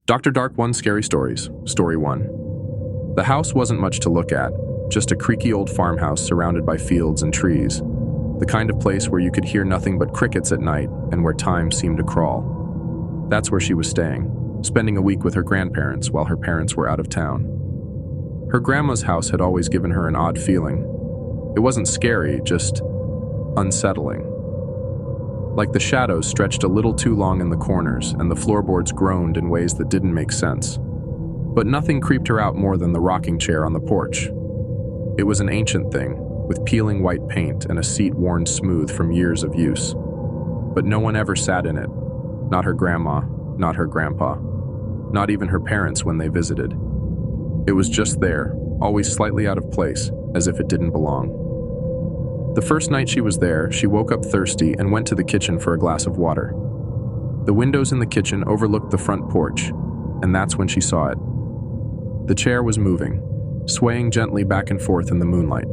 Dr. Dark One Scary Stories, Story 1. The house wasn't much to look at, just a creaky old farmhouse surrounded by fields and trees. The kind of place where you could hear nothing but crickets at night and where time seemed to crawl. That's where she was staying, spending a week with her grandparents while her parents were out of town. Her grandma's house had always given her an odd feeling. It wasn't scary, just unsettling. Like the shadows stretched a little too long in the corners and the floorboards groaned in ways that didn't make sense. But nothing creeped her out more than the rocking chair on the porch. It was an ancient thing, with peeling white paint and a seat worn smooth from years of use. But no one ever sat in it. Not her grandma, not her grandpa, not even her parents when they visited. It was just there, always slightly out of place, as if it didn't belong. The first night she was there, she woke up thirsty and went to the kitchen for a glass of water. The windows in the kitchen overlooked the front porch, and that's when she saw it. The chair was moving, swaying gently back and forth in the moonlight.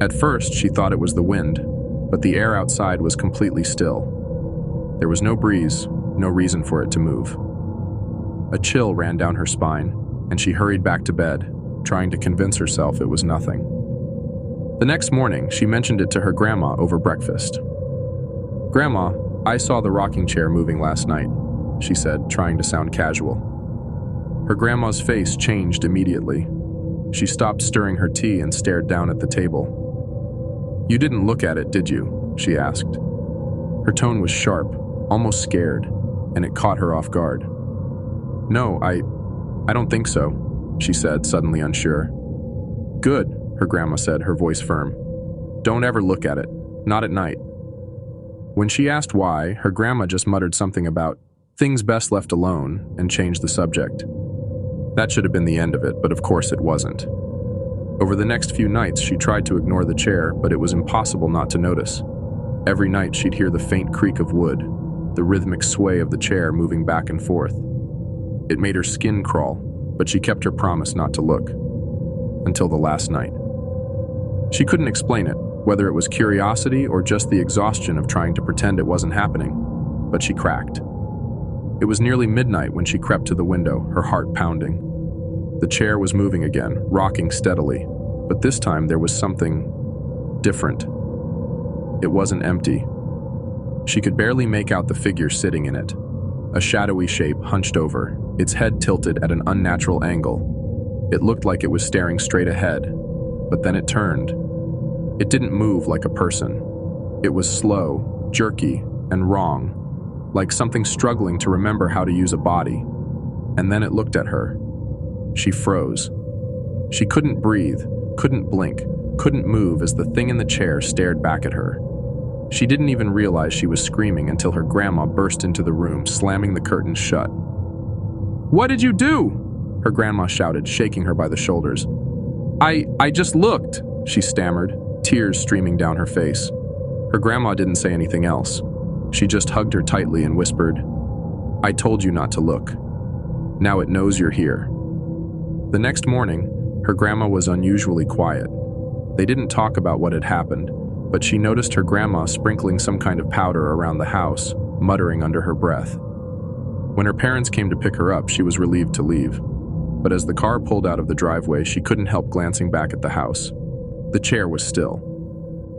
At first, she thought it was the wind, but the air outside was completely still. There was no breeze, no reason for it to move. A chill ran down her spine, and she hurried back to bed, trying to convince herself it was nothing. The next morning, she mentioned it to her grandma over breakfast. "Grandma, I saw the rocking chair moving last night," she said, trying to sound casual. Her grandma's face changed immediately. She stopped stirring her tea and stared down at the table. "You didn't look at it, did you?" she asked. Her tone was sharp, almost scared, and it caught her off guard. "No, I don't think so," she said, suddenly unsure. "Good," her grandma said, her voice firm. "Don't ever look at it, not at night." When she asked why, her grandma just muttered something about things best left alone and changed the subject. That should have been the end of it, but of course it wasn't. Over the next few nights, she tried to ignore the chair, but it was impossible not to notice. Every night she'd hear the faint creak of wood, the rhythmic sway of the chair moving back and forth. It made her skin crawl, but she kept her promise not to look. Until the last night. She couldn't explain it, whether it was curiosity or just the exhaustion of trying to pretend it wasn't happening, but she cracked. It was nearly midnight when she crept to the window, her heart pounding. The chair was moving again, rocking steadily, but this time there was something different. It wasn't empty. She could barely make out the figure sitting in it, a shadowy shape hunched over, its head tilted at an unnatural angle. It looked like it was staring straight ahead, but then it turned. It didn't move like a person. It was slow, jerky, and wrong, like something struggling to remember how to use a body. And then it looked at her. She froze. She couldn't breathe, couldn't blink, couldn't move as the thing in the chair stared back at her. She didn't even realize she was screaming until her grandma burst into the room, slamming the curtains shut. "What did you do?" her grandma shouted, shaking her by the shoulders. I just looked," she stammered, tears streaming down her face. Her grandma didn't say anything else. She just hugged her tightly and whispered, "I told you not to look. Now it knows you're here." The next morning, her grandma was unusually quiet. They didn't talk about what had happened, but she noticed her grandma sprinkling some kind of powder around the house, muttering under her breath. When her parents came to pick her up, she was relieved to leave. But as the car pulled out of the driveway, she couldn't help glancing back at the house. The chair was still.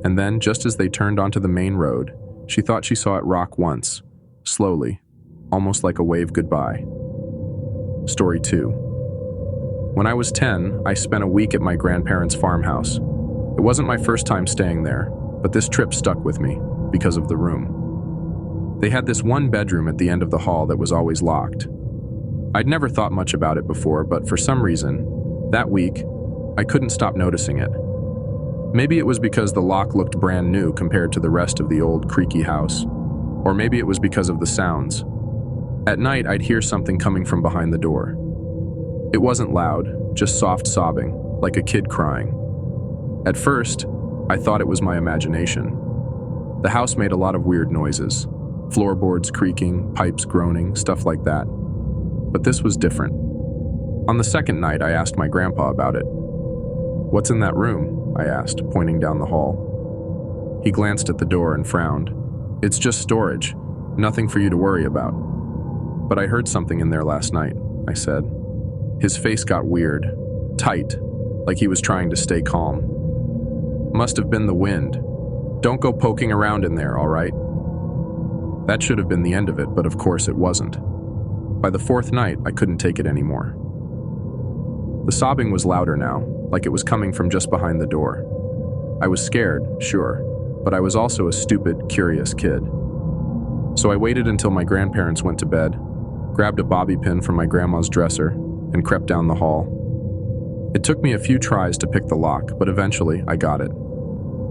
And then, just as they turned onto the main road, she thought she saw it rock once, slowly, almost like a wave goodbye. Story 2. When I was 10, I spent a week at my grandparents' farmhouse. It wasn't my first time staying there, but this trip stuck with me because of the room. They had this one bedroom at the end of the hall that was always locked. I'd never thought much about it before, but for some reason, that week, I couldn't stop noticing it. Maybe it was because the lock looked brand new compared to the rest of the old creaky house, or maybe it was because of the sounds. At night, I'd hear something coming from behind the door. It wasn't loud, just soft sobbing, like a kid crying. At first, I thought it was my imagination. The house made a lot of weird noises, floorboards creaking, pipes groaning, stuff like that. But this was different. On the second night, I asked my grandpa about it. "What's in that room?" I asked, pointing down the hall. He glanced at the door and frowned. "It's just storage, nothing for you to worry about." But I heard something in there last night, I said. His face got weird, tight, like he was trying to stay calm. Must have been the wind. Don't go poking around in there, all right? That should have been the end of it, but of course it wasn't. By the fourth night, I couldn't take it anymore. The sobbing was louder now, like it was coming from just behind the door. I was scared, sure, but I was also a stupid, curious kid. So I waited until my grandparents went to bed, grabbed a bobby pin from my grandma's dresser, and crept down the hall. It took me a few tries to pick the lock, but eventually I got it.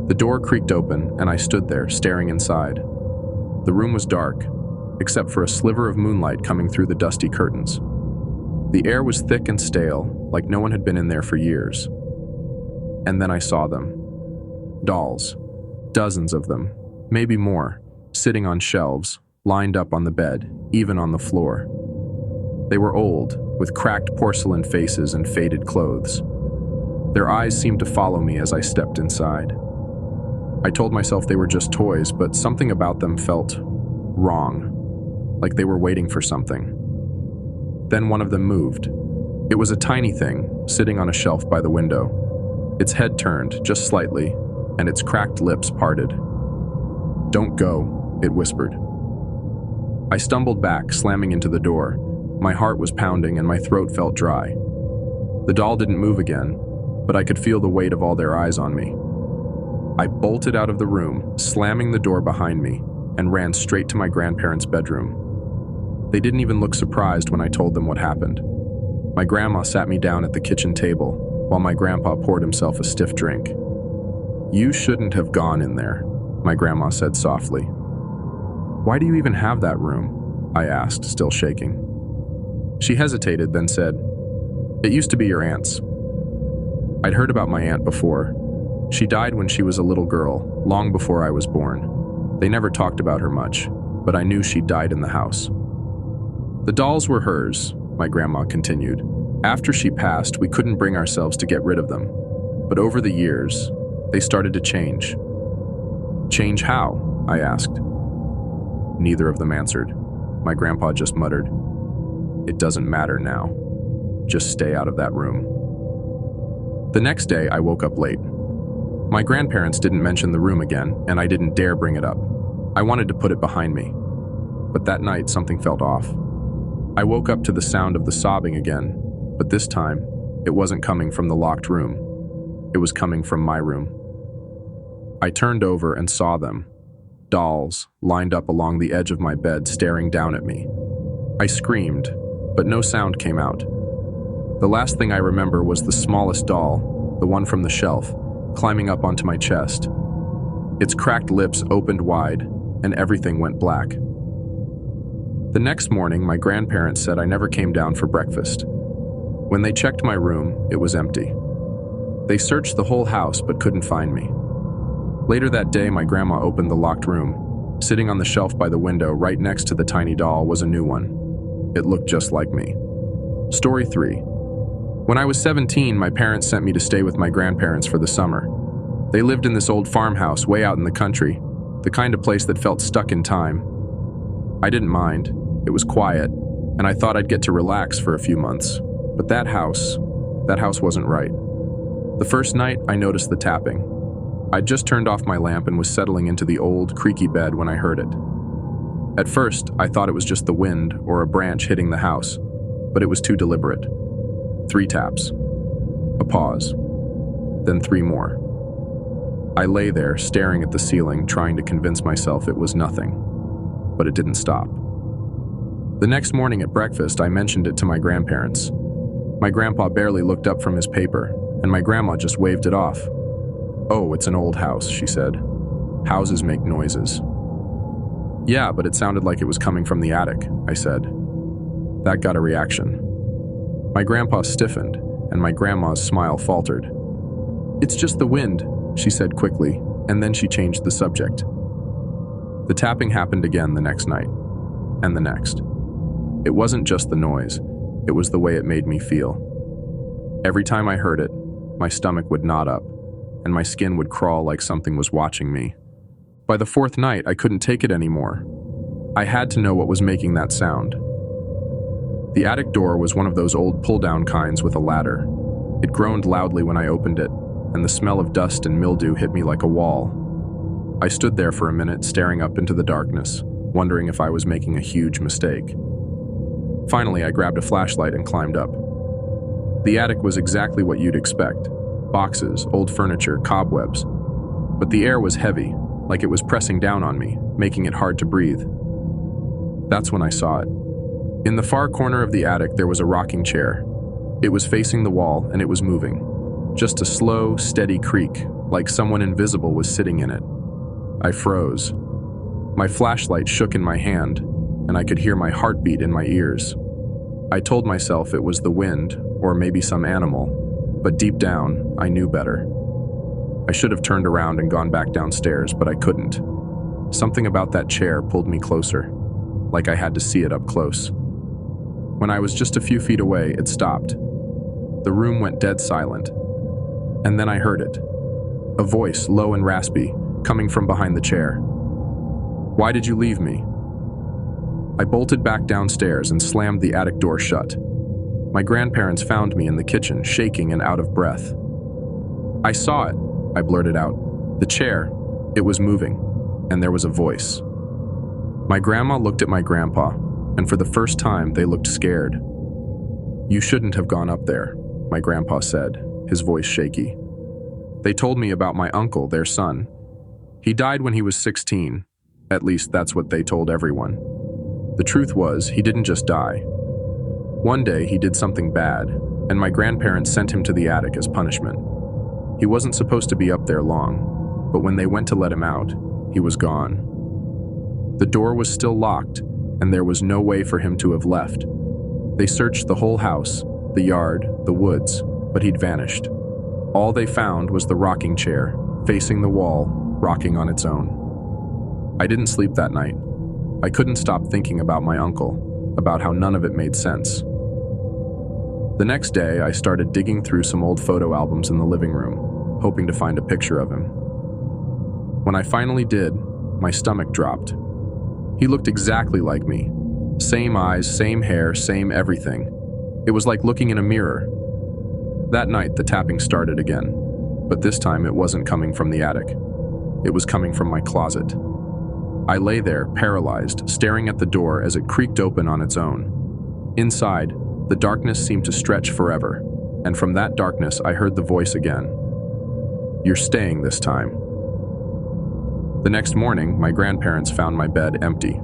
The door creaked open, and I stood there, staring inside. The room was dark, except for a sliver of moonlight coming through the dusty curtains. The air was thick and stale, like no one had been in there for years. And then I saw them. Dolls. Dozens of them, maybe more, sitting on shelves, lined up on the bed, even on the floor. They were old, with cracked porcelain faces and faded clothes. Their eyes seemed to follow me as I stepped inside. I told myself they were just toys, but something about them felt wrong, like they were waiting for something. Then one of them moved. It was a tiny thing, sitting on a shelf by the window. Its head turned, just slightly, and its cracked lips parted. "Don't go," it whispered. I stumbled back, slamming into the door. My heart was pounding and my throat felt dry. The doll didn't move again, but I could feel the weight of all their eyes on me. I bolted out of the room, slamming the door behind me, and ran straight to my grandparents' bedroom. They didn't even look surprised when I told them what happened. My grandma sat me down at the kitchen table, while my grandpa poured himself a stiff drink. "You shouldn't have gone in there," my grandma said softly. "Why do you even have that room?" I asked, still shaking. She hesitated, then said, "It used to be your aunt's." I'd heard about my aunt before. She died when she was a little girl, long before I was born. They never talked about her much, but I knew she died in the house. "The dolls were hers," my grandma continued. "After she passed, we couldn't bring ourselves to get rid of them. But over the years, they started to change." "Change how?" I asked. Neither of them answered. My grandpa just muttered, "It doesn't matter now. Just stay out of that room." The next day, I woke up late. My grandparents didn't mention the room again, and I didn't dare bring it up. I wanted to put it behind me. But that night, something felt off. I woke up to the sound of the sobbing again, but this time, it wasn't coming from the locked room. It was coming from my room. I turned over and saw them, dolls, lined up along the edge of my bed, staring down at me. I screamed, but no sound came out. The last thing I remember was the smallest doll, the one from the shelf, climbing up onto my chest. Its cracked lips opened wide, and everything went black. The next morning, my grandparents said I never came down for breakfast. When they checked my room, it was empty. They searched the whole house but couldn't find me. Later that day, my grandma opened the locked room. Sitting on the shelf by the window right next to the tiny doll was a new one. It looked just like me. Story 3. When I was 17, my parents sent me to stay with my grandparents for the summer. They lived in this old farmhouse way out in the country, the kind of place that felt stuck in time. I didn't mind. It was quiet, and I thought I'd get to relax for a few months. But that house wasn't right. The first night, I noticed the tapping. I'd just turned off my lamp and was settling into the old, creaky bed when I heard it. At first, I thought it was just the wind or a branch hitting the house, but it was too deliberate. 3 taps. A pause. Then 3 more. I lay there, staring at the ceiling, trying to convince myself it was nothing. But it didn't stop. The next morning at breakfast, I mentioned it to my grandparents. My grandpa barely looked up from his paper, and my grandma just waved it off. "Oh, it's an old house," she said. "Houses make noises." "Yeah, but it sounded like it was coming from the attic," I said. That got a reaction. My grandpa stiffened, and my grandma's smile faltered. "It's just the wind," she said quickly, and then she changed the subject. The tapping happened again the next night, and the next. It wasn't just the noise, it was the way it made me feel. Every time I heard it, my stomach would knot up, and my skin would crawl like something was watching me. By the 4th night, I couldn't take it anymore. I had to know what was making that sound. The attic door was one of those old pull-down kinds with a ladder. It groaned loudly when I opened it, and the smell of dust and mildew hit me like a wall. I stood there for a minute, staring up into the darkness, wondering if I was making a huge mistake. Finally, I grabbed a flashlight and climbed up. The attic was exactly what you'd expect. Boxes, old furniture, cobwebs. But the air was heavy, like it was pressing down on me, making it hard to breathe. That's when I saw it. In the far corner of the attic, there was a rocking chair. It was facing the wall, and it was moving. Just a slow, steady creak, like someone invisible was sitting in it. I froze. My flashlight shook in my hand, and I could hear my heartbeat in my ears. I told myself it was the wind, or maybe some animal, but deep down, I knew better. I should have turned around and gone back downstairs, but I couldn't. Something about that chair pulled me closer, like I had to see it up close. When I was just a few feet away, it stopped. The room went dead silent. And then I heard it. A voice, low and raspy, coming from behind the chair. "Why did you leave me?" I bolted back downstairs and slammed the attic door shut. My grandparents found me in the kitchen, shaking and out of breath. "I saw it," I blurted out. "The chair. It was moving." And there was a voice. My grandma looked at my grandpa, and for the first time, they looked scared. "You shouldn't have gone up there," my grandpa said, his voice shaky. "They told me about my uncle, their son. He died when he was 16. At least that's what they told everyone. The truth was, he didn't just die. One day, he did something bad, and my grandparents sent him to the attic as punishment. He wasn't supposed to be up there long, but when they went to let him out, he was gone. The door was still locked, and there was no way for him to have left. They searched the whole house, the yard, the woods, but he'd vanished. All they found was the rocking chair, facing the wall, rocking on its own. I didn't sleep that night. I couldn't stop thinking about my uncle, about how none of it made sense. The next day, I started digging through some old photo albums in the living room, hoping to find a picture of him. When I finally did, my stomach dropped. He looked exactly like me. Same eyes, same hair, same everything. It was like looking in a mirror. That night, the tapping started again, but this time it wasn't coming from the attic. It was coming from my closet. I lay there, paralyzed, staring at the door as it creaked open on its own. Inside, the darkness seemed to stretch forever, and from that darkness I heard the voice again. "You're staying this time." The next morning, my grandparents found my bed empty.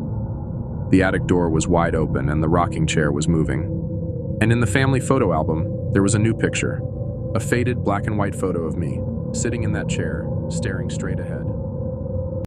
The attic door was wide open and the rocking chair was moving. And in the family photo album, there was a new picture, a faded black and white photo of me, sitting in that chair, staring straight ahead.